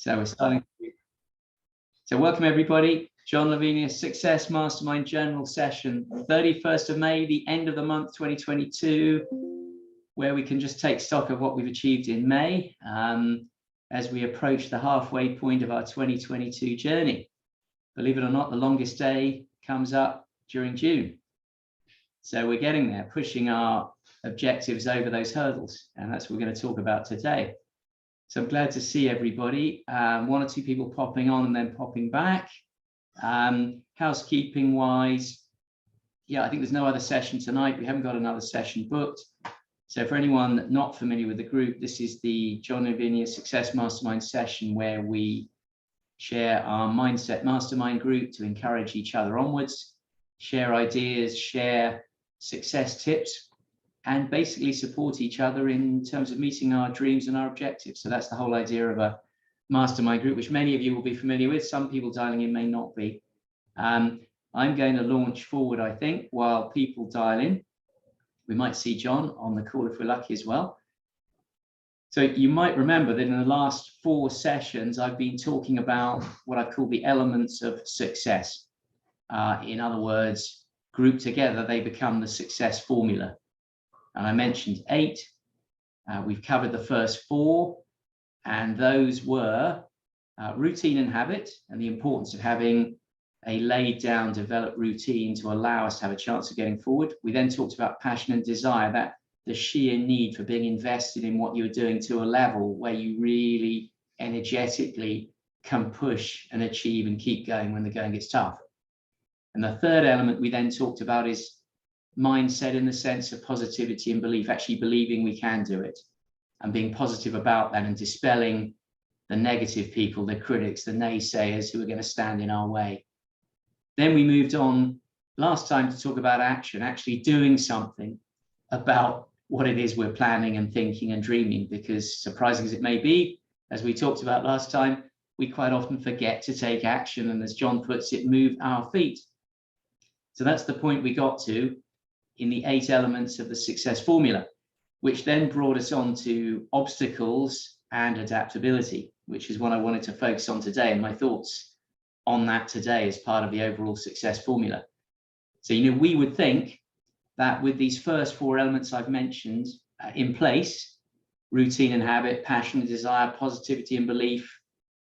So we're starting. So welcome everybody. John Lavinia's Success Mastermind General Session, 31st of May, the end of the month 2022, where we can just take stock of what we've achieved in May as we approach the halfway point of our 2022 journey. Believe it or not, the longest day comes up during June. So we're getting there, pushing our objectives over those hurdles. And that's what we're going to talk about today. So I'm glad to see everybody. One or two people popping on and then popping back. Housekeeping wise, yeah, I think there's no other session tonight. We haven't got another session booked. So for anyone not familiar with the group, this is the John Lavinia Success Mastermind session where we share our mindset mastermind group to encourage each other onwards, share ideas, share success tips, and basically support each other in terms of meeting our dreams and our objectives. So that's the whole idea of a mastermind group, which many of you will be familiar with. Some people dialing in may not be. I'm going to launch forward, I think, while people dial in. We might see John on the call if we're lucky as well. So you might remember that in the last 4 sessions, I've been talking about what I've called the elements of success. In other words, grouped together, they become the success formula. And I mentioned 8. We've covered the first 4, and those were routine and habit, and the importance of having a laid down, developed routine to allow us to have a chance of getting forward. We then talked about passion and desire, that the sheer need for being invested in what you're doing to a level where you really energetically can push and achieve and keep going when the going gets tough. And the third element we then talked about is mindset, in the sense of positivity and belief, actually believing we can do it and being positive about that and dispelling the negative people, the critics, the naysayers who are going to stand in our way. Then we moved on last time to talk about action, actually doing something about what it is we're planning and thinking and dreaming, because surprising as it may be, as we talked about last time, we quite often forget to take action and, as John puts it, move our feet. So that's the point we got to in the 8 elements of the success formula, which then brought us on to obstacles and adaptability, which is what I wanted to focus on today, and my thoughts on that today as part of the overall success formula. So, we would think that with these first 4 elements I've mentioned in place, routine and habit, passion and desire, positivity and belief,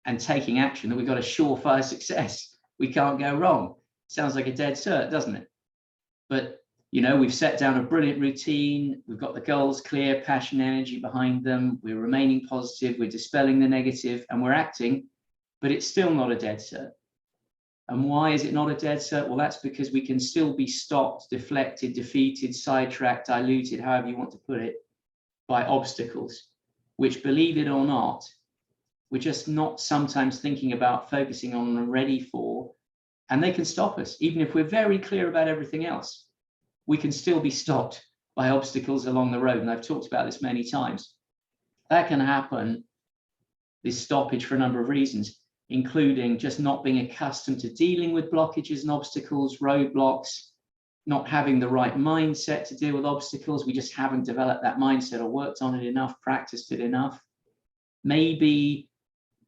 and taking action, that we've got a surefire success. We can't go wrong. Sounds like a dead cert, doesn't it? But we've set down a brilliant routine. We've got the goals clear, passion, energy behind them. We're remaining positive. We're dispelling the negative, and we're acting, but it's still not a dead cert. And why is it not a dead cert? Well, that's because we can still be stopped, deflected, defeated, sidetracked, diluted, however you want to put it, by obstacles, which, believe it or not, we're just not sometimes thinking about, focusing on, and ready for, and they can stop us. Even if we're very clear about everything else, we can still be stopped by obstacles along the road. And I've talked about this many times. That can happen, this stoppage, for a number of reasons, including just not being accustomed to dealing with blockages and obstacles, roadblocks, not having the right mindset to deal with obstacles. We just haven't developed that mindset or worked on it enough, practiced it enough. Maybe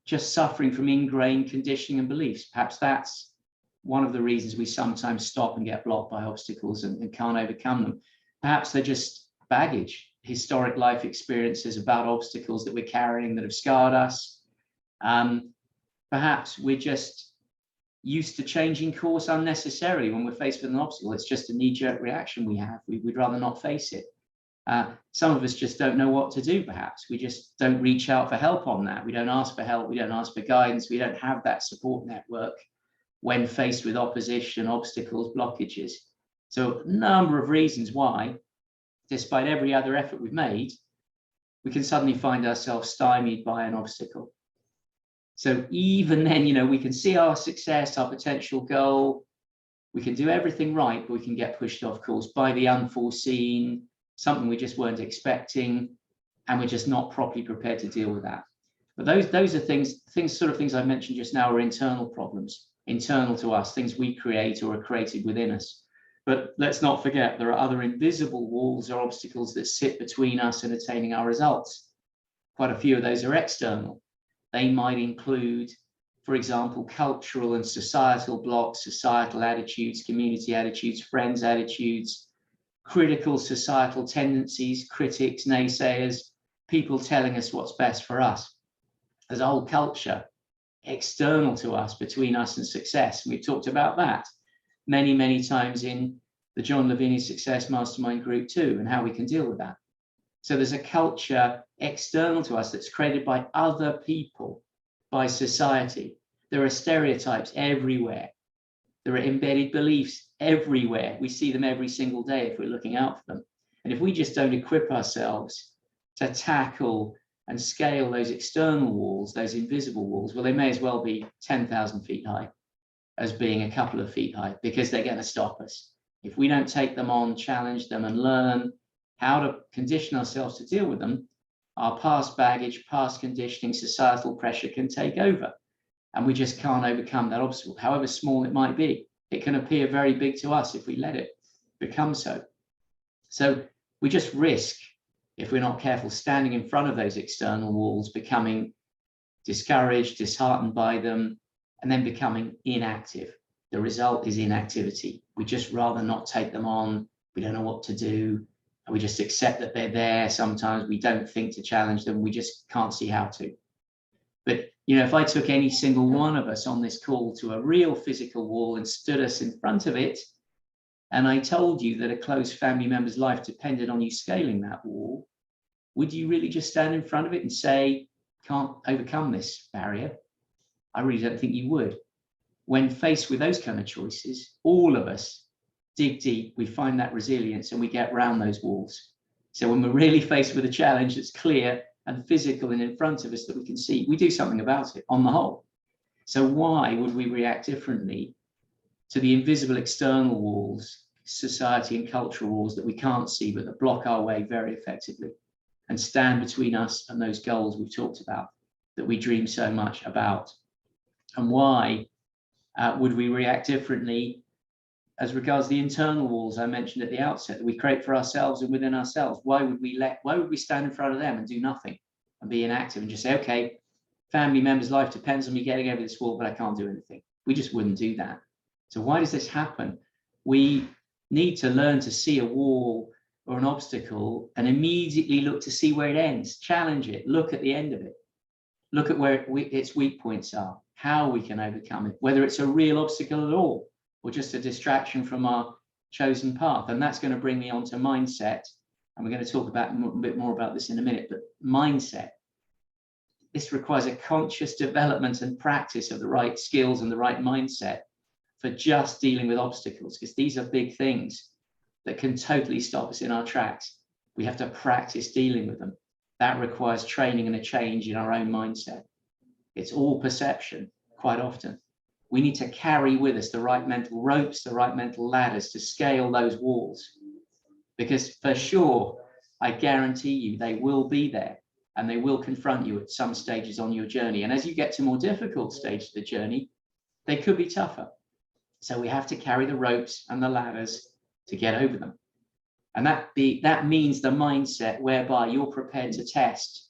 just suffering from ingrained conditioning and beliefs. Perhaps that's one of the reasons we sometimes stop and get blocked by obstacles and can't overcome them. Perhaps they're just baggage, historic life experiences about obstacles that we're carrying that have scarred us. Perhaps we're just used to changing course unnecessarily when we're faced with an obstacle. It's just a knee-jerk reaction we have. We'd rather not face it. Some of us just don't know what to do, perhaps. We just don't reach out for help on that. We don't ask for help. We don't ask for guidance. We don't have that support network when faced with opposition, obstacles, blockages. So a number of reasons why, despite every other effort we've made, we can suddenly find ourselves stymied by an obstacle. So even then, we can see our success, our potential goal. We can do everything right, but we can get pushed off course by the unforeseen, something we just weren't expecting, and we're just not properly prepared to deal with that. But those are things I mentioned just now are internal problems, internal to us, things we create or are created within us. But let's not forget there are other invisible walls or obstacles that sit between us and attaining our results. Quite a few of those are external. They might include, for example, cultural and societal blocks, societal attitudes, community attitudes, friends attitudes, critical societal tendencies, critics, naysayers, people telling us what's best for us. There's a whole culture external to us, between us and success. And we've talked about that many, many times in the John Lavinia Success Mastermind group too, and how we can deal with that. So there's a culture external to us that's created by other people, by society. There are stereotypes everywhere. There are embedded beliefs everywhere. We see them every single day if we're looking out for them. And if we just don't equip ourselves to tackle and scale those external walls, those invisible walls, well, they may as well be 10,000 feet high as being a couple of feet high, because they're going to stop us. If we don't take them on, challenge them, and learn how to condition ourselves to deal with them, our past baggage, past conditioning, societal pressure can take over. And we just can't overcome that obstacle, however small it might be. It can appear very big to us if we let it become so. So we just risk, if we're not careful, standing in front of those external walls, becoming discouraged, disheartened by them, and then becoming inactive. The result is inactivity. We just rather not take them on. We don't know what to do. And we just accept that they're there. Sometimes we don't think to challenge them. We just can't see how to. But, you know, if I took any single one of us on this call to a real physical wall and stood us in front of it, and I told you that a close family member's life depended on you scaling that wall, would you really just stand in front of it and say, can't overcome this barrier? I really don't think you would. When faced with those kind of choices, all of us dig deep, we find that resilience, and we get around those walls. So when we're really faced with a challenge that's clear and physical and in front of us that we can see, we do something about it on the whole. So why would we react differently to the invisible external walls, society and cultural walls that we can't see but that block our way very effectively and stand between us and those goals we've talked about, that we dream so much about? And why would we react differently as regards the internal walls I mentioned at the outset that we create for ourselves and within ourselves? Why would we stand in front of them and do nothing and be inactive and just say, okay, family member's life depends on me getting over this wall, but I can't do anything? We just wouldn't do that. So why does this happen? We need to learn to see a wall or an obstacle and immediately look to see where it ends, challenge it, look at the end of it, look at where its weak points are, how we can overcome it, whether it's a real obstacle at all or just a distraction from our chosen path. And that's going to bring me on to mindset. And we're going to talk about a bit more about this in a minute, but mindset. This requires a conscious development and practice of the right skills and the right mindset for just dealing with obstacles, because these are big things that can totally stop us in our tracks. We have to practice dealing with them. That requires training and a change in our own mindset. It's all perception quite often. We need to carry with us the right mental ropes, the right mental ladders to scale those walls. Because for sure, I guarantee you, they will be there and they will confront you at some stages on your journey. And as you get to more difficult stages of the journey, they could be tougher. So we have to carry the ropes and the ladders to get over them. And that means the mindset whereby you're prepared to test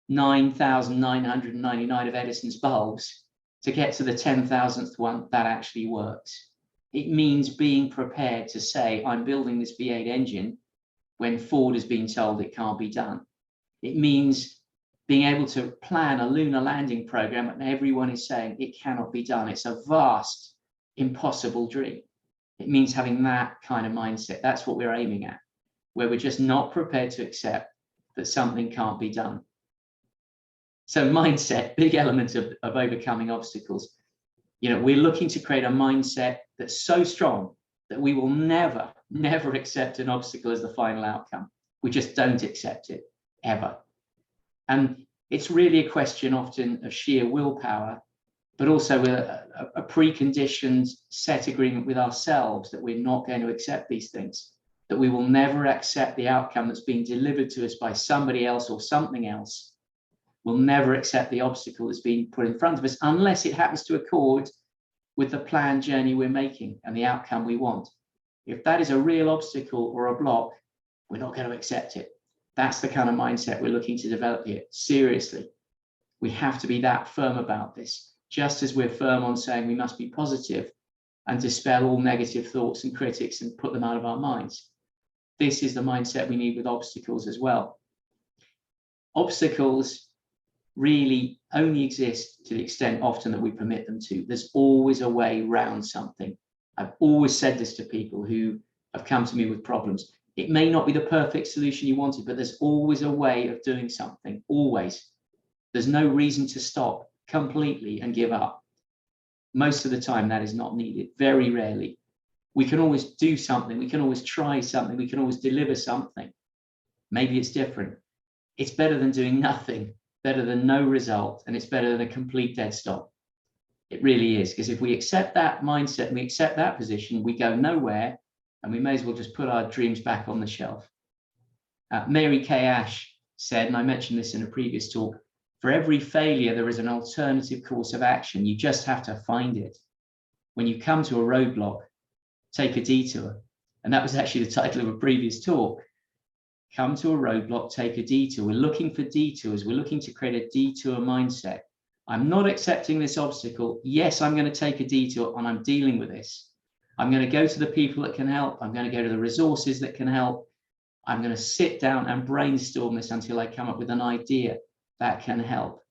9,999 of Edison's bulbs to get to the 10,000th one that actually works. It means being prepared to say, I'm building this V8 engine when Ford has been told it can't be done. It means being able to plan a lunar landing program when everyone is saying it cannot be done. It's a vast, impossible dream. It means having that kind of mindset. That's what we're aiming at, where we're just not prepared to accept that something can't be done. So mindset, big element of overcoming obstacles. You know, we're looking to create a mindset that's so strong that we will never, never accept an obstacle as the final outcome. We just don't accept it, ever. And it's really a question often of sheer willpower, but also a preconditioned set agreement with ourselves that we're not going to accept these things, that we will never accept the outcome that's being delivered to us by somebody else or something else. We'll never accept the obstacle that's being put in front of us unless it happens to accord with the planned journey we're making and the outcome we want. If that is a real obstacle or a block, we're not going to accept it. That's the kind of mindset we're looking to develop here, seriously. We have to be that firm about this, just as we're firm on saying we must be positive and dispel all negative thoughts and critics and put them out of our minds. This is the mindset we need with obstacles as well. Obstacles really only exist to the extent often that we permit them to. There's always a way around something. I've always said this to people who have come to me with problems. It may not be the perfect solution you wanted, but there's always a way of doing something, always. There's no reason to stop completely and give up. Most of the time that is not needed, very rarely. We can always do something, we can always try something, we can always deliver something. Maybe it's different. It's better than doing nothing, better than no result, and it's better than a complete dead stop. It really is, because if we accept that mindset and we accept that position, we go nowhere, and we may as well just put our dreams back on the shelf. Mary Kay Ash said, and I mentioned this in a previous talk, for every failure, there is an alternative course of action. You just have to find it. When you come to a roadblock, take a detour. And that was actually the title of a previous talk. Come to a roadblock, take a detour. We're looking for detours. We're looking to create a detour mindset. I'm not accepting this obstacle. Yes, I'm going to take a detour and I'm dealing with this. I'm going to go to the people that can help. I'm going to go to the resources that can help. I'm going to sit down and brainstorm this until I come up with an idea that can help.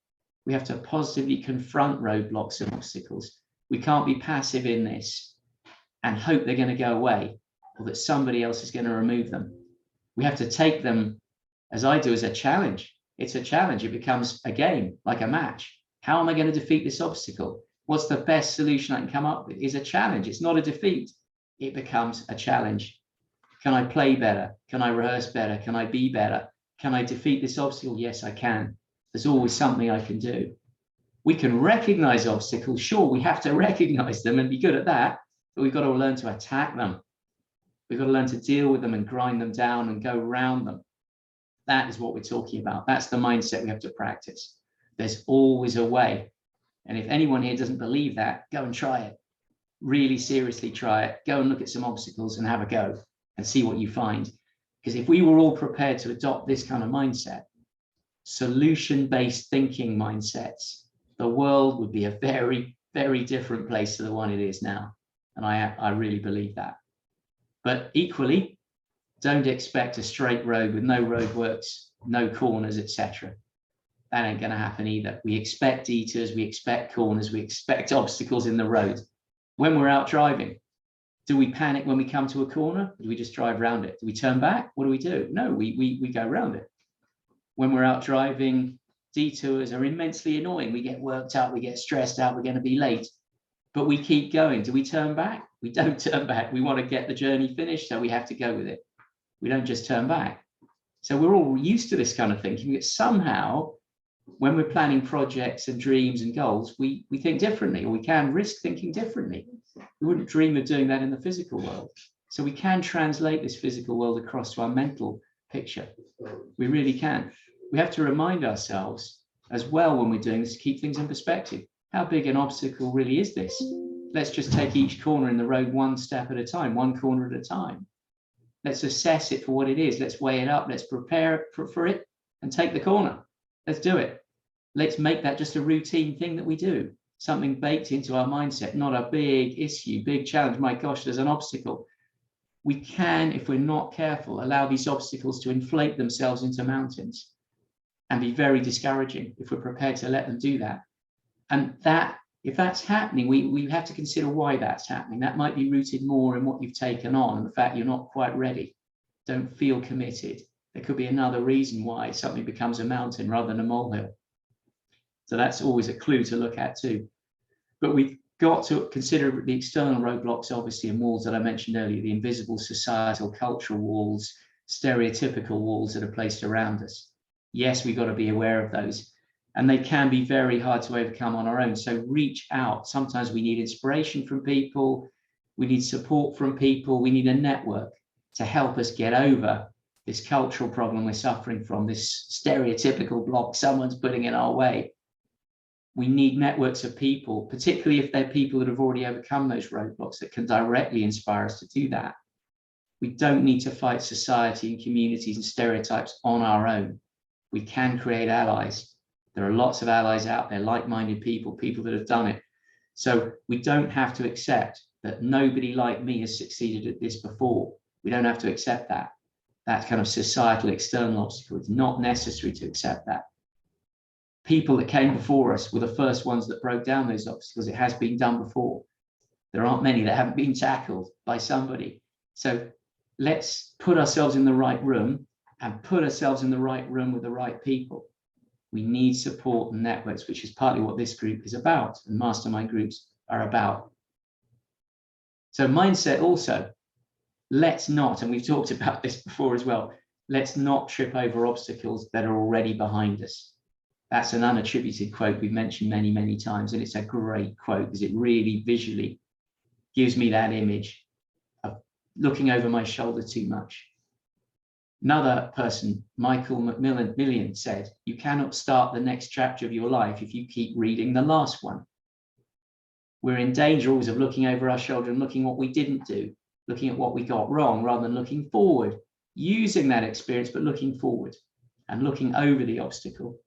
We have to positively confront roadblocks and obstacles. We can't be passive in this and hope they're going to go away or that somebody else is going to remove them. We have to take them, as I do, as a challenge. It's a challenge. It becomes a game, like a match. How am I going to defeat this obstacle? What's the best solution I can come up with? Is a challenge. It's not a defeat. It becomes a challenge. Can I play better? Can I rehearse better? Can I be better? Can I defeat this obstacle? Yes, I can. There's always something I can do. We can recognize obstacles. Sure, we have to recognize them and be good at that, but we've got to learn to attack them. We've got to learn to deal with them and grind them down and go around them. That is what we're talking about. That's the mindset we have to practice. There's always a way. And if anyone here doesn't believe that, go and try it. Really seriously try it. Go and look at some obstacles and have a go and see what you find. Because if we were all prepared to adopt this kind of mindset, solution-based thinking mindsets, the world would be a very, very different place to the one it is now. And I really believe that. But equally, don't expect a straight road with no roadworks, no corners, etc. That ain't going to happen either. We expect detours, we expect corners, we expect obstacles in the road. When we're out driving, do we panic when we come to a corner? Or do we just drive around it? Do we turn back? What do we do? No, we go around it. When we're out driving, detours are immensely annoying. We get worked out, we get stressed out, we're going to be late. But we keep going. Do we turn back? We don't turn back. We want to get the journey finished, so we have to go with it. We don't just turn back. So we're all used to this kind of thinking. That somehow, when we're planning projects and dreams and goals, we think differently, or we can risk thinking differently. We wouldn't dream of doing that in the physical world. So we can translate this physical world across to our mental picture. We really can. We have to remind ourselves as well when we're doing this to keep things in perspective. How big an obstacle really is this? Let's just take each corner in the road one step at a time, one corner at a time. Let's assess it for what it is. Let's weigh it up. Let's prepare for it and take the corner. Let's do it. Let's make that just a routine thing that we do. Something baked into our mindset, not a big issue, big challenge. My gosh, there's an obstacle. We can, if we're not careful, allow these obstacles to inflate themselves into mountains and be very discouraging if we're prepared to let them do that. And that, if that's happening, we have to consider why that's happening. That might be rooted more in what you've taken on and the fact you're not quite ready, don't feel committed. There could be another reason why something becomes a mountain rather than a molehill. So that's always a clue to look at too. But we've got to consider the external roadblocks, obviously, and walls that I mentioned earlier, the invisible societal, cultural walls, stereotypical walls that are placed around us. Yes, we've got to be aware of those. And they can be very hard to overcome on our own. So reach out. Sometimes we need inspiration from people. We need support from people. We need a network to help us get over this cultural problem we're suffering from, this stereotypical block someone's putting in our way. We need networks of people, particularly if they're people that have already overcome those roadblocks, that can directly inspire us to do that. We don't need to fight society and communities and stereotypes on our own. We can create allies There are lots of allies out there, like-minded people, people that have done it. So we don't have to accept that nobody like me has succeeded at this before. We don't have to accept that. That kind of societal external obstacle. It's not necessary to accept that. People that came before us were the first ones that broke down those obstacles. It has been done before. There aren't many that haven't been tackled by somebody. So let's put ourselves in the right room and put ourselves in the right room with the right people. We need support and networks, which is partly what this group is about and mastermind groups are about. So mindset also, let's not, and we've talked about this before as well, let's not trip over obstacles that are already behind us. That's an unattributed quote we've mentioned many, many times, and it's a great quote because it really visually gives me that image of looking over my shoulder too much. Another person, Michael Macmillan, said, you cannot start the next chapter of your life if you keep reading the last one. We're in danger always of looking over our shoulder and looking what we didn't do, looking at what we got wrong rather than looking forward, using that experience, but looking forward and looking over the obstacle.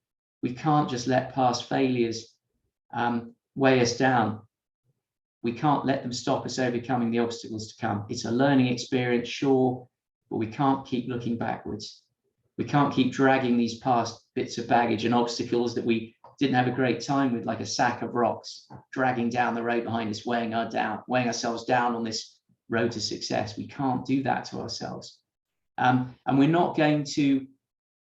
We can't just let past failures weigh us down. We can't let them stop us overcoming the obstacles to come. It's a learning experience, sure, but we can't keep looking backwards. We can't keep dragging these past bits of baggage and obstacles that we didn't have a great time with, like a sack of rocks, dragging down the road behind us, weighing ourselves down on this road to success. We can't do that to ourselves. And we're not going to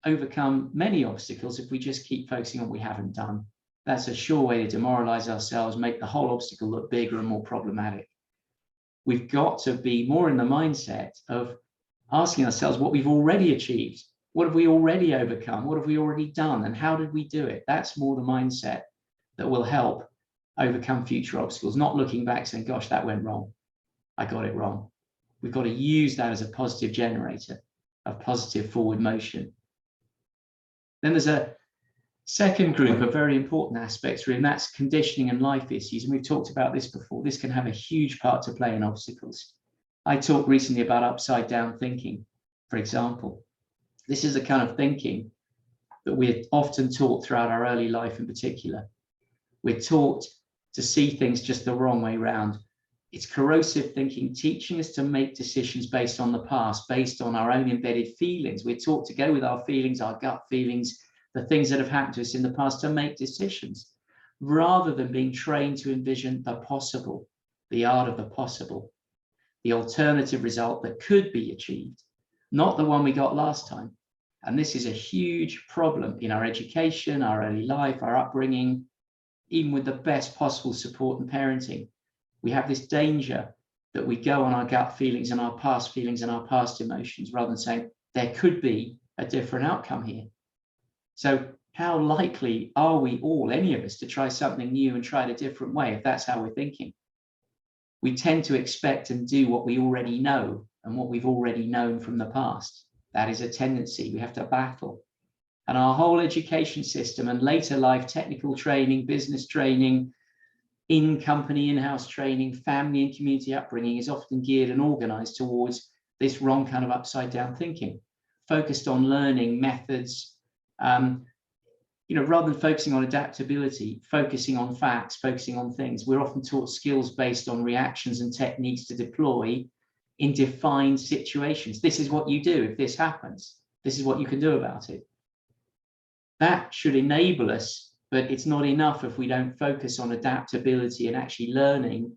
overcome many obstacles if we just keep focusing on what we haven't done. That's a sure way to demoralize ourselves, make the whole obstacle look bigger and more problematic. We've got to be more in the mindset of asking ourselves what we've already achieved. What have we already overcome? What have we already done? And how did we do it? That's more the mindset that will help overcome future obstacles, not looking back saying, gosh, that went wrong. I got it wrong. We've got to use that as a positive generator of positive forward motion. Then there's a second group of very important aspects, really, and that's conditioning and life issues. And we've talked about this before. This can have a huge part to play in obstacles. I talked recently about upside down thinking, for example. This is the kind of thinking that we're often taught throughout our early life in particular. We're taught to see things just the wrong way around. It's corrosive thinking, teaching us to make decisions based on the past, based on our own embedded feelings. We're taught to go with our feelings, our gut feelings, the things that have happened to us in the past to make decisions, rather than being trained to envision the possible, the art of the possible, the alternative result that could be achieved, not the one we got last time. And this is a huge problem in our education, our early life, our upbringing, even with the best possible support and parenting. We have this danger that we go on our gut feelings and our past emotions, rather than saying there could be a different outcome here. So how likely are we all, any of us, to try something new and try it a different way if that's how we're thinking? We tend to expect and do what we already know and what we've already known from the past. That is a tendency we have to battle. And our whole education system and later life technical training, business training, in-company, in-house training, family and community upbringing is often geared and organized towards this wrong kind of upside down thinking, focused on learning methods, rather than focusing on adaptability, focusing on facts, focusing on things. We're often taught skills based on reactions and techniques to deploy in defined situations. This is what you do if this happens. This is what you can do about it. That should enable us, but it's not enough if we don't focus on adaptability and actually learning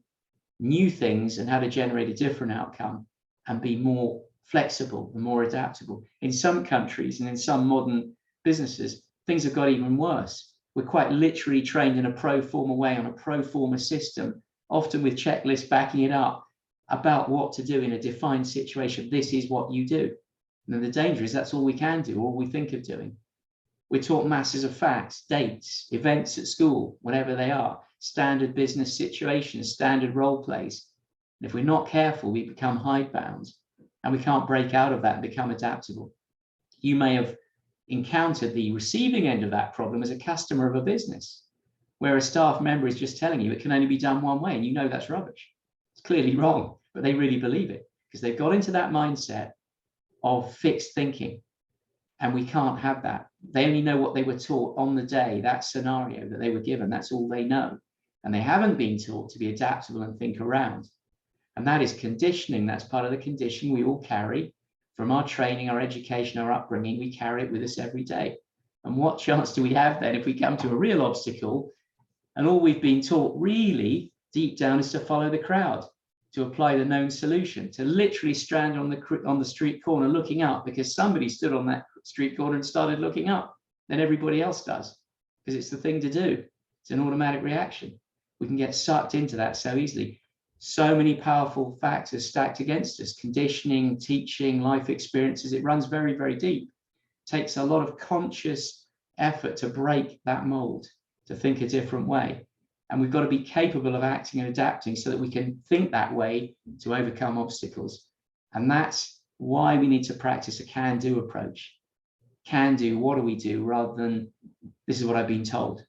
new things and how to generate a different outcome and be more flexible and more adaptable. In some countries and in some modern businesses, things have got even worse. We're quite literally trained in a pro forma way on a pro forma system, often with checklists backing it up about what to do in a defined situation. This is what you do. And then the danger is that's all we can do, all we think of doing. We're taught masses of facts, dates, events at school, whatever they are, standard business situations, standard role plays. And if we're not careful, we become hidebound and we can't break out of that and become adaptable. You may have encountered the receiving end of that problem as a customer of a business, where a staff member is just telling you it can only be done one way, and you know that's rubbish. It's clearly wrong, but they really believe it because they've got into that mindset of fixed thinking. And we can't have that. They only know what they were taught on the day, that scenario that they were given. That's all they know. And they haven't been taught to be adaptable and think around. And that is conditioning. That's part of the conditioning we all carry from our training, our education, our upbringing. We carry it with us every day. And what chance do we have then if we come to a real obstacle and all we've been taught really deep down is to follow the crowd, to apply the known solution, to literally stand on the street corner looking up because somebody stood on that street corner and started looking up, then everybody else does, because it's the thing to do. It's an automatic reaction. We can get sucked into that so easily. So many powerful factors stacked against us: conditioning, teaching, life experiences. It runs very, very deep. It takes a lot of conscious effort to break that mold, to think a different way. And we've got to be capable of acting and adapting so that we can think that way to overcome obstacles. And that's why we need to practice a can-do approach. Can do, what do we do, rather than this is what I've been told.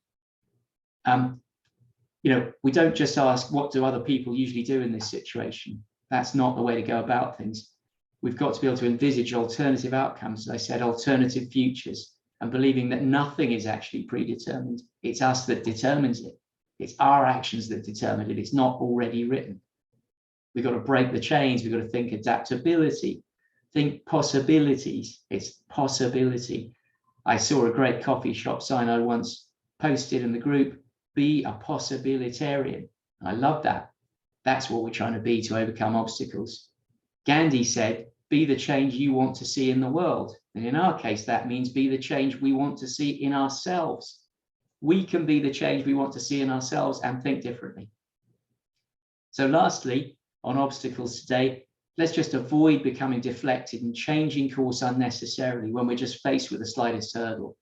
We don't just ask what do other people usually do in this situation. That's not the way to go about things. We've got to be able to envisage alternative outcomes, as I said, alternative futures, and believing that nothing is actually predetermined. It's us that determines it. It's our actions that determine it. It's not already written. We've got to break the chains. We've got to think adaptability, think possibilities. It's possibility. I saw a great coffee shop sign I once posted in the group: be a possibilitarian. I love that. That's what we're trying to be to overcome obstacles. Gandhi said, be the change you want to see in the world. And in our case, that means be the change we want to see in ourselves. We can be the change we want to see in ourselves and think differently. So lastly, on obstacles today, let's just avoid becoming deflected and changing course unnecessarily when we're just faced with the slightest hurdle,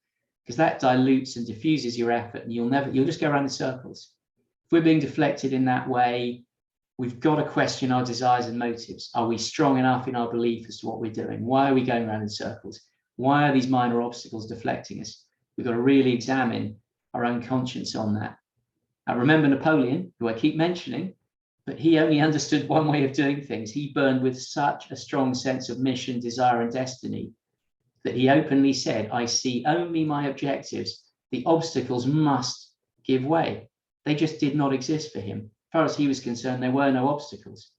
because that dilutes and diffuses your effort and you'll just go around in circles. If we're being deflected in that way, we've got to question our desires and motives. Are we strong enough in our belief as to what we're doing? Why are we going around in circles? Why are these minor obstacles deflecting us? We've got to really examine our own conscience on that. I remember Napoleon, who I keep mentioning, but he only understood one way of doing things. He burned with such a strong sense of mission, desire, and destiny that he openly said, I see only my objectives. The obstacles must give way. They just did not exist for him. As far as he was concerned, there were no obstacles.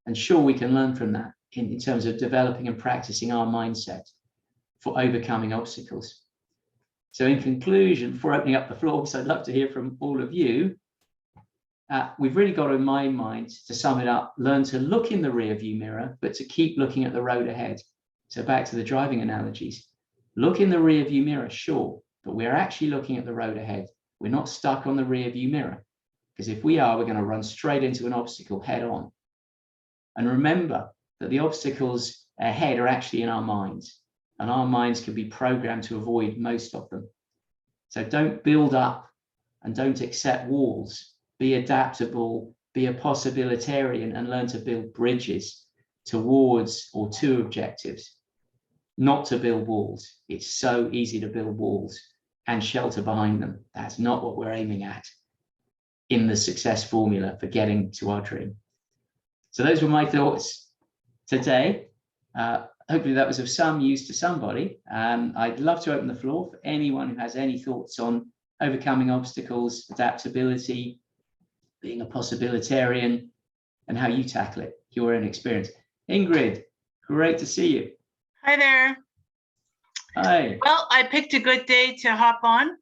And sure, we can learn from that in terms of developing and practicing our mindset for overcoming obstacles. So in conclusion, before opening up the floor, because I'd love to hear from all of you, we've really got, in my mind, to sum it up, learn to look in the rearview mirror, but to keep looking at the road ahead. So back to the driving analogies. Look in the rearview mirror, sure, but we're actually looking at the road ahead. We're not stuck on the rearview mirror, because if we are, we're going to run straight into an obstacle head on. And remember that the obstacles ahead are actually in our minds, and our minds can be programmed to avoid most of them. So don't build up and don't accept walls. Be adaptable, be a possibilitarian, and learn to build bridges towards or to objectives, not to build walls. It's so easy to build walls and shelter behind them. That's not what we're aiming at in the success formula for getting to our dream. So those were my thoughts today. Hopefully that was of some use to somebody. I'd love to open the floor for anyone who has any thoughts on overcoming obstacles, adaptability, being a possibilitarian, and how you tackle it, your own experience. Ingrid, great to see you. Hi there. Hi. Well, I picked a good day to hop on.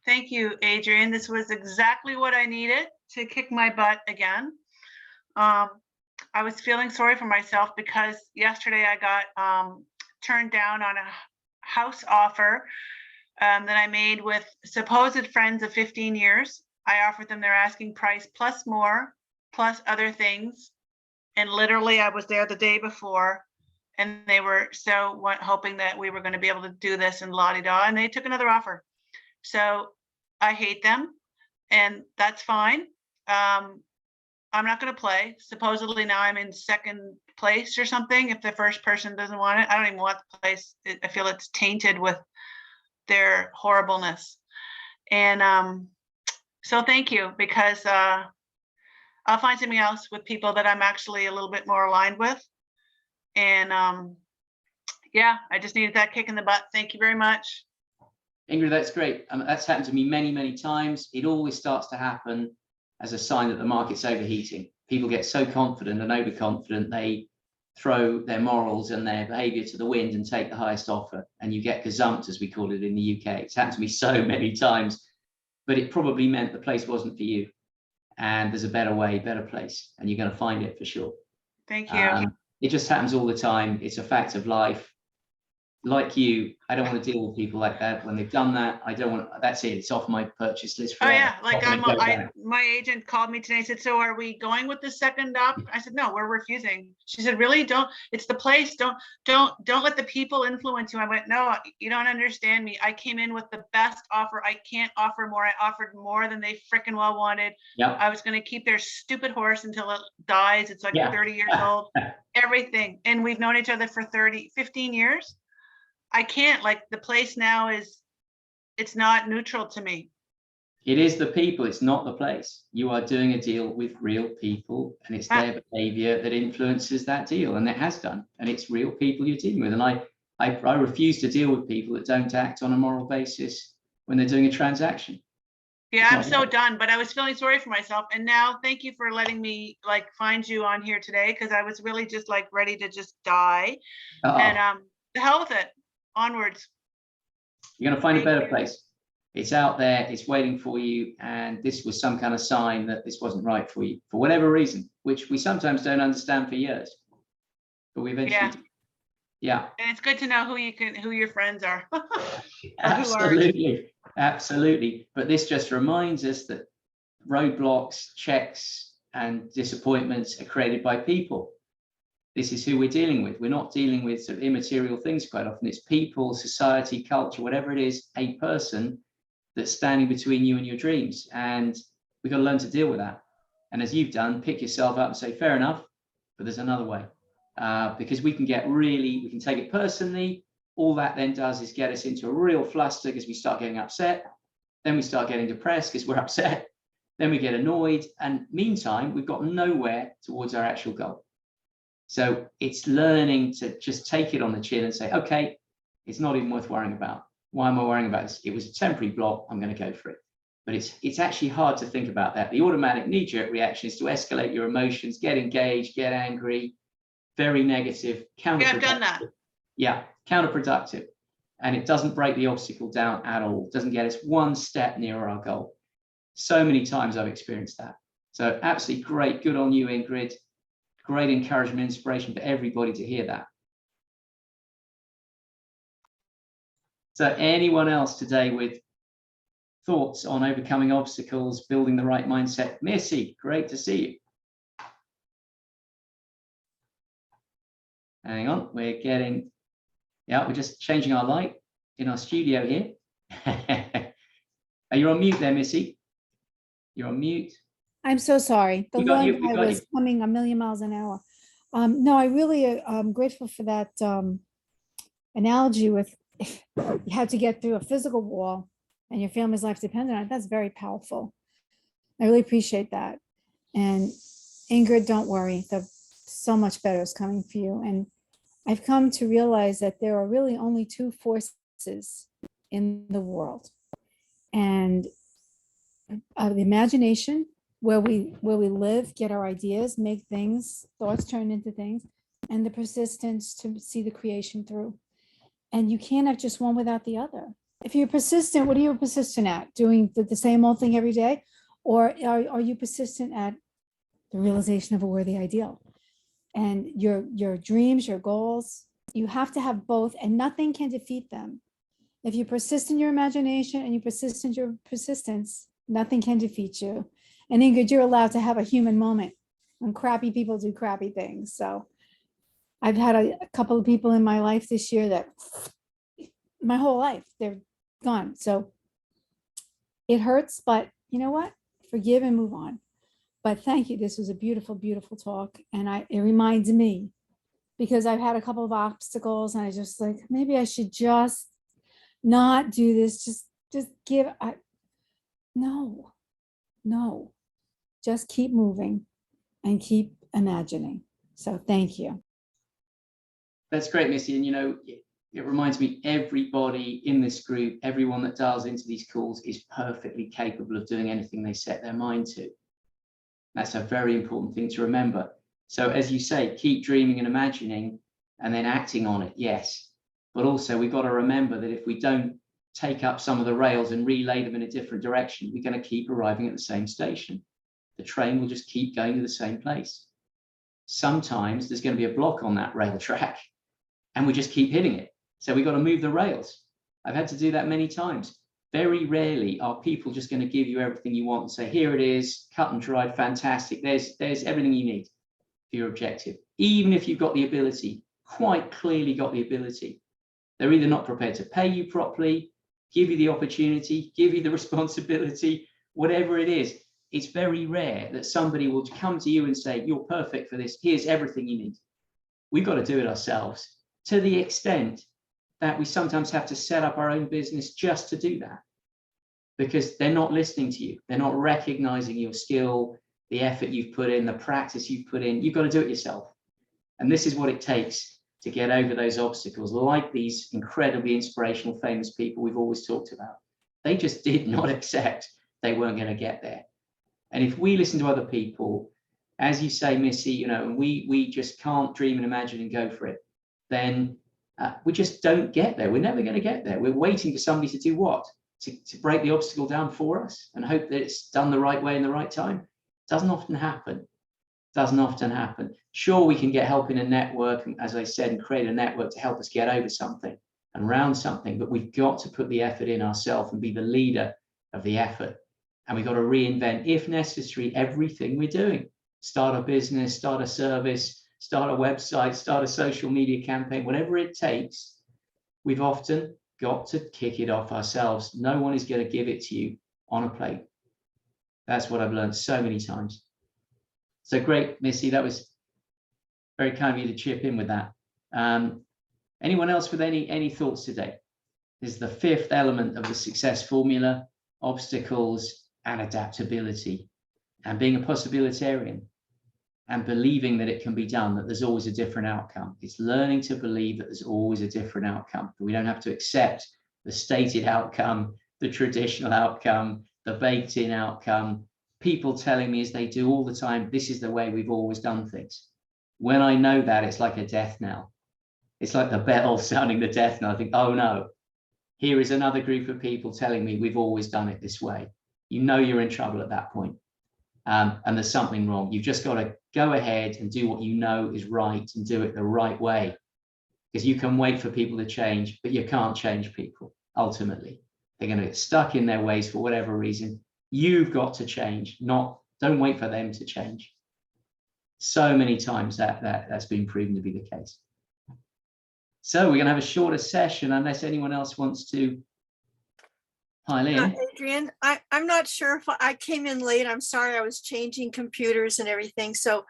Thank you, Adrian. This was exactly what I needed to kick my butt again. I was feeling sorry for myself because yesterday I got turned down on a house offer that I made with supposed friends of 15 years. I offered them their asking price plus more, plus other things. And literally I was there the day before and they were so hoping that we were going to be able to do this and la-di-da, and they took another offer. So I hate them and that's fine. I'm not going to play. Supposedly now I'm in second place or something if the first person doesn't want it. I don't even want the place. I feel it's tainted with their horribleness. And so thank you, because I'll find something else with people that I'm actually a little bit more aligned with. And Yeah, I just needed that kick in the butt. Thank you very much. Ingrid, that's great. That's happened to me many, many times. It always starts to happen as a sign that the market's overheating. People get so confident and overconfident, they throw their morals and their behavior to the wind and take the highest offer. And you get gazumped, as we call it in the UK. It's happened to me so many times, but it probably meant the place wasn't for you. And there's a better way, better place, and you're going to find it for sure. Thank you. It just happens all the time. It's a fact of life. Like you, I don't want to deal with people like that. When they've done that, I don't want. That's it. It's off my purchase list. Oh yeah, like my agent called me today and said, "So are we going with the second up?" I said, "No, we're refusing." She said, "Really? Don't. It's the place. Don't let the people influence you." I went, "No, you don't understand me. I came in with the best offer. I can't offer more. I offered more than they freaking well wanted. Yeah. I was going to keep their stupid horse until it dies. It's like 30 years old. Everything, and we've known each other for 15 years. I can't, like, the place now it's not neutral to me. It is the people, it's not the place. You are doing a deal with real people, and it's their behavior that influences that deal, and it has done. And it's real people you're dealing with. And I refuse to deal with people that don't act on a moral basis when they're doing a transaction. Yeah, I'm so done, but I was feeling sorry for myself. And now thank you for letting me like find you on here today, because I was really just like ready to just die. And the hell with it. Onwards. You're going to find a better place. It's out there, it's waiting for you, and this was some kind of sign that this wasn't right for you for whatever reason, which we sometimes don't understand for years, but we eventually do. Yeah. And it's good to know who your friends are. Absolutely, absolutely. But this just reminds us that roadblocks, checks, and disappointments are created by people. This is who we're dealing with. We're not dealing with sort of immaterial things quite often. It's people, society, culture, whatever it is, a person that's standing between you and your dreams. And we've got to learn to deal with that. And as you've done, pick yourself up and say, fair enough, but there's another way. Because we can take it personally. All that then does is get us into a real fluster because we start getting upset. Then we start getting depressed because we're upset. Then we get annoyed. And meantime, we've got nowhere towards our actual goal. So it's learning to just take it on the chin and say, okay, it's not even worth worrying about. Why am I worrying about this? It was a temporary block. I'm going to go for it. But it's actually hard to think about that. The automatic knee-jerk reaction is to escalate your emotions, get engaged, get angry, very negative, counterproductive. Yeah, I've done that. Yeah, counterproductive. And it doesn't break the obstacle down at all. It doesn't get us one step nearer our goal. So many times I've experienced that. So absolutely great. Good on you, Ingrid. Great encouragement, inspiration for everybody to hear that. So anyone else today with thoughts on overcoming obstacles, building the right mindset? Missy, great to see you. Hang on, we're just changing our light in our studio here. Are you on mute there, Missy? You're on mute. I'm so sorry. The long guy was coming a million miles an hour. No, I really am grateful for that analogy with you had to get through a physical wall and your family's life depended on it. That's very powerful. I really appreciate that. And Ingrid, don't worry. So much better is coming for you. And I've come to realize that there are really only two forces in the world. And the imagination, where we live, get our ideas, make things, thoughts turn into things, and the persistence to see the creation through. And you can't have just one without the other. If you're persistent, what are you persistent at? Doing the same old thing every day? Or are you persistent at the realization of a worthy ideal? And your dreams, your goals, you have to have both, and nothing can defeat them. If you persist in your imagination and you persist in your persistence, nothing can defeat you. And Ingrid, you're allowed to have a human moment when crappy people do crappy things. So I've had a couple of people in my life this year that my whole life, they're gone. So it hurts, but you know what? Forgive and move on. But thank you. This was a beautiful, beautiful talk. And it reminds me, because I've had a couple of obstacles and I just like, maybe I should just not do this. Just give. No. Just keep moving and keep imagining. So thank you. That's great, Missy. And, you know, it reminds me, everybody in this group, everyone that dials into these calls is perfectly capable of doing anything they set their mind to. That's a very important thing to remember. So as you say, keep dreaming and imagining and then acting on it, yes. But also we've got to remember that if we don't take up some of the rails and relay them in a different direction, we're going to keep arriving at the same station. The train will just keep going to the same place. Sometimes there's going to be a block on that rail track and we just keep hitting it. So we've got to move the rails. I've had to do that many times. Very rarely are people just going to give you everything you want and say, here it is, cut and dried, fantastic. There's everything you need for your objective. Even if you've got the ability, quite clearly got the ability, they're either not prepared to pay you properly, give you the opportunity, give you the responsibility, whatever it is. It's very rare that somebody will come to you and say, you're perfect for this. Here's everything you need. We've got to do it ourselves, to the extent that we sometimes have to set up our own business just to do that, because they're not listening to you. They're not recognizing your skill, the effort you've put in, the practice you've put in. You've got to do it yourself. And this is what it takes to get over those obstacles, like these incredibly inspirational, famous people we've always talked about. They just did not accept they weren't going to get there. And if we listen to other people, as you say, Missy, you know, and we just can't dream and imagine and go for it, then we just don't get there. We're never going to get there. We're waiting for somebody to do what? To break the obstacle down for us and hope that it's done the right way in the right time. Doesn't often happen. Doesn't often happen. Sure, we can get help in a network, as I said, and create a network to help us get over something and around something, but we've got to put the effort in ourselves and be the leader of the effort. And we've got to reinvent, if necessary, everything we're doing. Start a business, start a service, start a website, start a social media campaign, whatever it takes. We've often got to kick it off ourselves. No one is going to give it to you on a plate. That's what I've learned so many times. So great, Missy. That was very kind of you to chip in with that. Anyone else with any thoughts today? This is the fifth element of the success formula: obstacles and adaptability, and being a possibilitarian and believing that it can be done, that there's always a different outcome. It's learning to believe that there's always a different outcome. We don't have to accept the stated outcome, the traditional outcome, the baked in outcome. People telling me, as they do all the time, this is the way we've always done things. When I know that, it's like a death knell. It's like the bell sounding the death knell. I think, oh no, here is another group of people telling me we've always done it this way. You know you're in trouble at that point. And there's something wrong. You've just got to go ahead and do what you know is right and do it the right way. Because you can wait for people to change, but you can't change people, ultimately. They're going to get stuck in their ways for whatever reason. You've got to change, don't wait for them to change. So many times that's been proven to be the case. So we're going to have a shorter session unless anyone else wants to pile in. Adrian, I'm not sure if I came in late. I'm sorry, I was changing computers and everything. So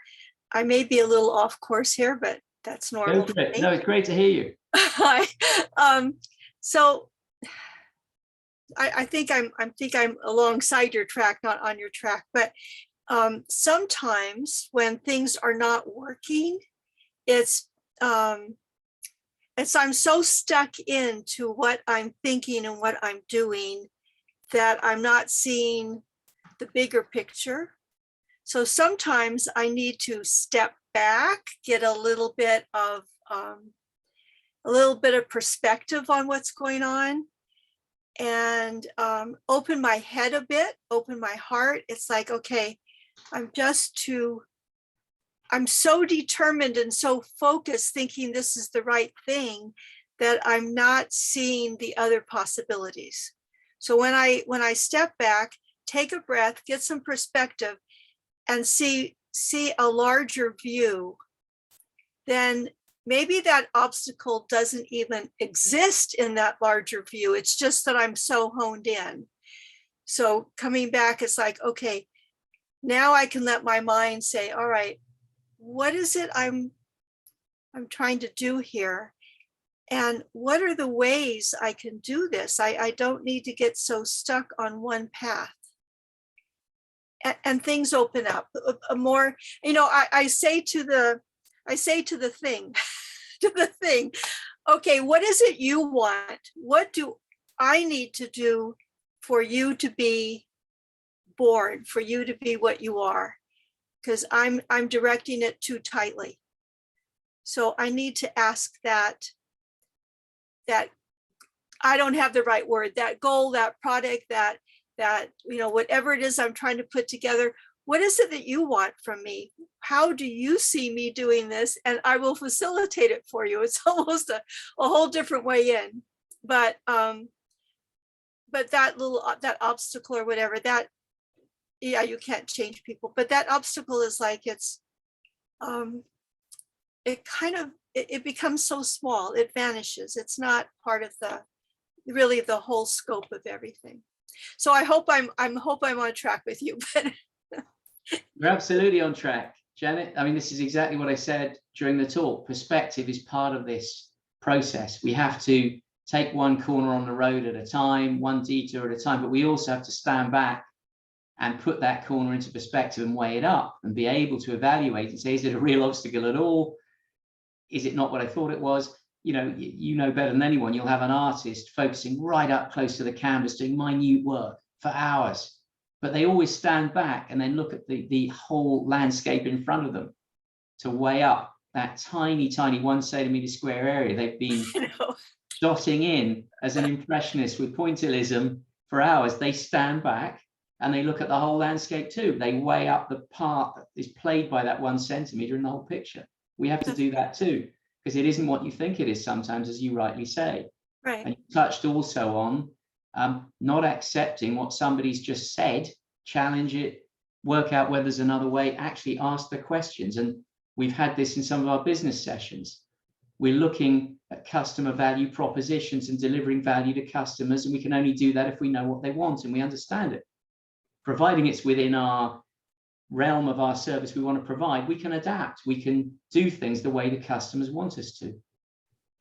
I may be a little off course here, but that's normal. Go for it. No, it's great to hear you. Hi. So I think I'm alongside your track, not on your track, but sometimes when things are not working, it's I'm so stuck into what I'm thinking and what I'm doing that I'm not seeing the bigger picture. So sometimes I need to step back, get a little bit of perspective on what's going on, and open my head a bit, open my heart. It's like, okay, I'm so determined and so focused thinking this is the right thing that I'm not seeing the other possibilities. So when I step back, take a breath, get some perspective, and see a larger view, then maybe that obstacle doesn't even exist in that larger view. It's just that I'm so honed in. So coming back, it's like, okay, now I can let my mind say, all right, what is it I'm trying to do here? And what are the ways I can do this? I don't need to get so stuck on one path. And things open up a more, I say to the thing, to the thing. Okay, what is it you want? What do I need to do for you to be born, for you to be what you are? Because I'm directing it too tightly. So I need to ask that I don't have the right word, that goal, that product, that whatever it is I'm trying to put together. What is it that you want from me? How do you see me doing this? And I will facilitate it for you. It's almost a whole different way in. But that obstacle or whatever, that, yeah, you can't change people. But that obstacle is like, it becomes so small, it vanishes. It's not part of really the whole scope of everything. So I hope I'm on track with you, but You're absolutely on track, Janet. I mean, this is exactly what I said during the talk. Perspective is part of this process. We have to take one corner on the road at a time, one detour at a time, but we also have to stand back and put that corner into perspective and weigh it up and be able to evaluate and say, is it a real obstacle at all? Is it not what I thought it was? You know better than anyone, you'll have an artist focusing right up close to the canvas, doing minute work for hours, but they always stand back and then look at the whole landscape in front of them to weigh up that tiny 1 centimeter square area they've been dotting in as an impressionist with pointillism for hours. They stand back and they look at the whole landscape too. They weigh up the part that is played by that 1 centimeter in the whole picture. We have to do that too, because it isn't what you think it is sometimes, as you rightly say. right. And you touched also on not accepting what somebody's just said, challenge it, work out whether there's another way, actually ask the questions. And we've had this in some of our business sessions. We're looking at customer value propositions and delivering value to customers, and we can only do that if we know what they want and we understand it. Providing it's within our realm of our service we want to provide, we can adapt, we can do things the way the customers want us to.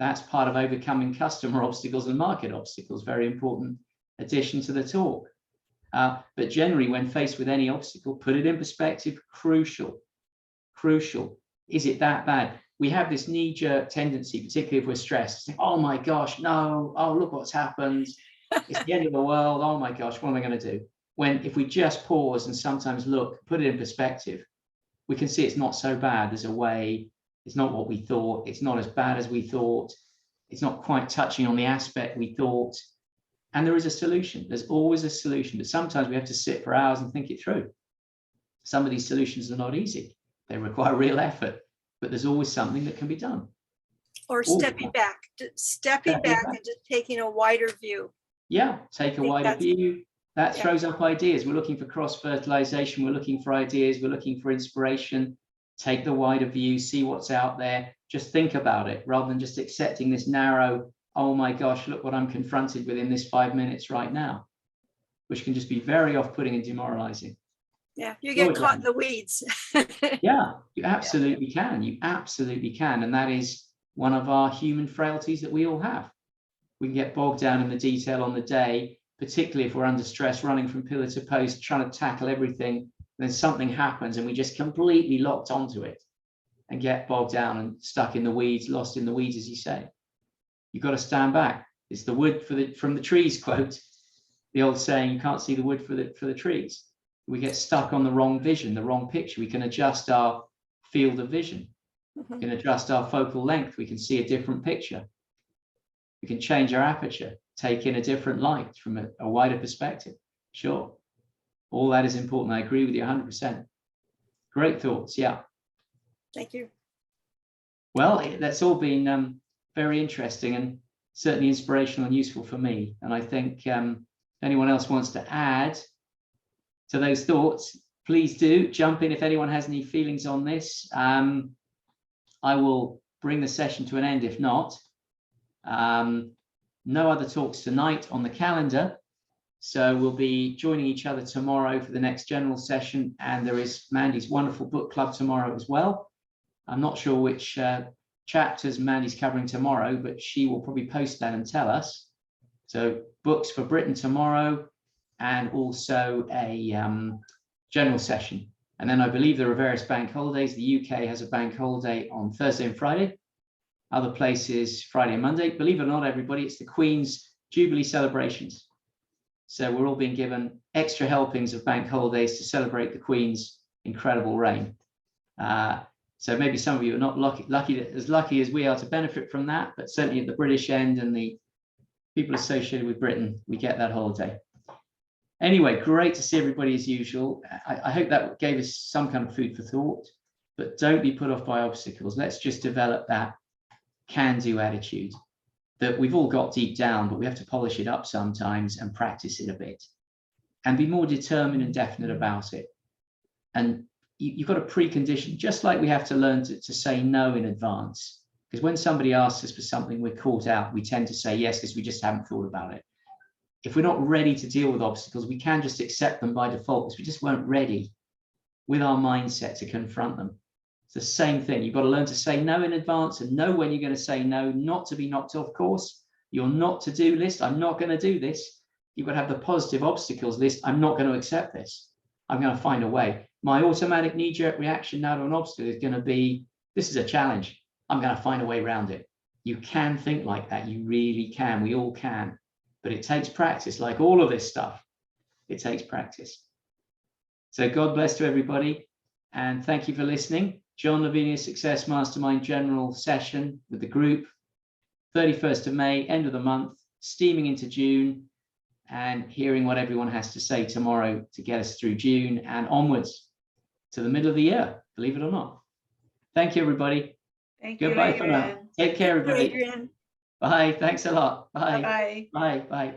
That's part of overcoming customer obstacles and market obstacles, very important addition to the talk. But generally, when faced with any obstacle, put it in perspective. Crucial. Is it that bad? We have this knee-jerk tendency, particularly if we're stressed, to think, oh my gosh, no, oh look what's happened, it's the end of the world, oh my gosh, what am I going to do? When if we just pause and sometimes look, put it in perspective, we can see it's not so bad. There's a way, it's not what we thought, it's not as bad as we thought, it's not quite touching on the aspect we thought, and there is a solution. There's always a solution, but sometimes we have to sit for hours and think it through. Some of these solutions are not easy. They require real effort, but there's always something that can be done. Or stepping back and just taking a wider view. Yeah, take a wider view. That throws up ideas. We're looking for cross-fertilization. We're looking for ideas. We're looking for inspiration. Take the wider view, see what's out there. Just think about it rather than just accepting this narrow, oh my gosh, look what I'm confronted with in this 5 minutes right now, which can just be very off-putting and demoralizing. Yeah, you get caught in the weeds. Yeah, you absolutely can. You absolutely can. And that is one of our human frailties that we all have. We can get bogged down in the detail on the day, particularly if we're under stress, running from pillar to post, trying to tackle everything. Then something happens and we just completely locked onto it and get bogged down and stuck in the weeds, lost in the weeds, as you say. You've got to stand back. It's the wood from the trees quote, the old saying, you can't see the wood for the trees. We get stuck on the wrong vision, the wrong picture. We can adjust our field of vision. We can adjust our focal length. We can see a different picture. We can change our aperture, take in a different light from a wider perspective. Sure. All that is important. I agree with you 100%. Great thoughts. Yeah. Thank you. Well, that's all been very interesting and certainly inspirational and useful for me. And I think if anyone else wants to add to those thoughts, please do jump in if anyone has any feelings on this. I will bring the session to an end if not. No other talks tonight on the calendar. So we'll be joining each other tomorrow for the next general session. And there is Mandy's wonderful book club tomorrow as well. I'm not sure which chapters Mandy's covering tomorrow, but she will probably post that and tell us. So books for Britain tomorrow, and also a general session. And then I believe there are various bank holidays. The UK has a bank holiday on Thursday and Friday. Other places, Friday and Monday. Believe it or not, everybody, it's the Queen's Jubilee celebrations. So we're all being given extra helpings of bank holidays to celebrate the Queen's incredible reign. So maybe some of you are not as lucky as we are to benefit from that, but certainly at the British end and the people associated with Britain, we get that holiday. Anyway, great to see everybody as usual. I hope that gave us some kind of food for thought, but don't be put off by obstacles. Let's just develop that can-do attitude that we've all got deep down, but we have to polish it up sometimes and practice it a bit and be more determined and definite about it. And you've got a precondition, just like we have to learn to say no in advance. Because when somebody asks us for something, we're caught out. We tend to say yes because we just haven't thought about it. If we're not ready to deal with obstacles, we can just accept them by default because we just weren't ready with our mindset to confront them. It's the same thing. You've got to learn to say no in advance and know when you're going to say no, not to be knocked off course. Your not to do list, I'm not going to do this. You've got to have the positive obstacles list. I'm not going to accept this. I'm going to find a way. My automatic knee-jerk reaction now to an obstacle is going to be, this is a challenge. I'm going to find a way around it. You can think like that. You really can. We all can. But it takes practice, like all of this stuff. It takes practice. So God bless to everybody. And thank you for listening. John Lavinia Success Mastermind General Session with the group. 31st of May, end of the month, steaming into June, and hearing what everyone has to say tomorrow to get us through June and onwards to the middle of the year, believe it or not. Thank you, everybody. Thank you, Goodbye for now. Adrian. Take care, everybody. Adrian. Bye. Thanks a lot. Bye. Bye. Bye. Bye.